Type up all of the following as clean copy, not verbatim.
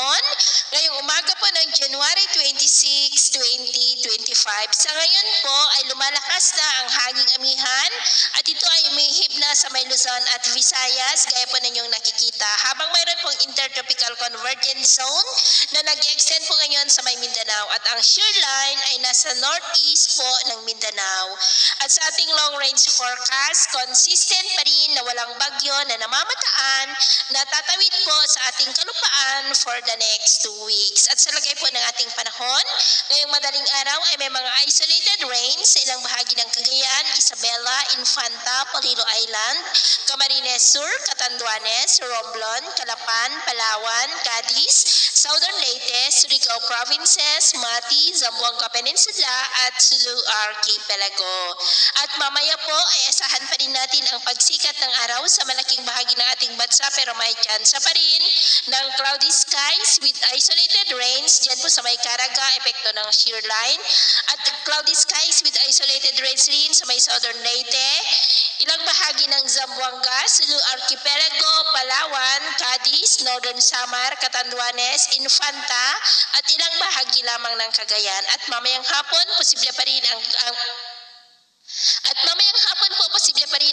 panahon. Ngayong umaga po ng January 26, 2025. Sa ngayon po ay lumalakas na ang hanging amihan at ito ay umihip na sa may Luzon at Visayas gaya po ninyong nakikita. Habang mayroon pong intertropical convergence zone na nag-extend po ngayon sa may Mindanao at ang shear line ay nasa northeast po ng Mindanao. At sa ating long range forecast, consistent pa rin na walang bagyo na namamataan na tatawid po sa ating kalupaan for the next 2 weeks. At sa lagay po ng ating panahon, ngayong madaling araw ay may mga isolated rains sa ilang bahagi ng Cagayan, Isabela, Infanta, Polillo Island, Camarines Sur, Catanduanes, Romblon, Calapan, Palawan, Cadiz, Southern Leyte, Surigao Provinces, Mati, Zamboanga Peninsula at Sulu Archipelago. At mamaya po ay asahan pa rin natin ang pagsikat ng araw sa malaking bahagi ng ating bansa pero may tsansa pa rin ng cloudy skies with isolated rains dyan po sa may Caraga, epekto ng shear line, at cloudy skies with isolated rains rin sa may Southern Leyte, ilang bahagi ng Zamboanga, Sulu Archipelago, Palawan, Cadiz, Northern Samar, Catanduanes, Infanta at ilang bahagi lamang ng Cagayan. At mamayang hapon, posible pa rin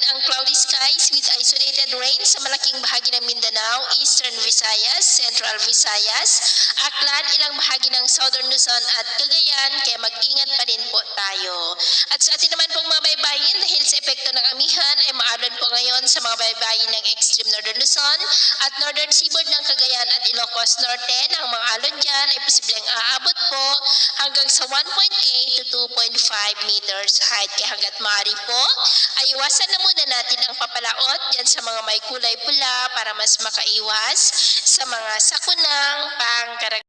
ang cloudy skies with isolated rains sa malaking bahagi ng Mindanao, Eastern Visayas, Central Visayas, Aklan, ilang bahagi ng Southern Luzon at Cagayan, kaya mag-ingat pa rin po tayo. At sa atin naman pong mga baybayin, dahil sa epekto ng amihan ay maalon po ngayon sa mga baybayin ng extreme Northern Luzon at Northern Seaboard ng Cagayan at Ilocos Norte. Ang mga alon dyan ay posibleng aabot po hanggang sa 1.8 to 2.5 meters height. Kaya hanggat maaari po, ay iwasan na muna natin ang papalaot dyan sa mga may kulay pula para mas makaiwas sa mga sakunang pangkaragdagan.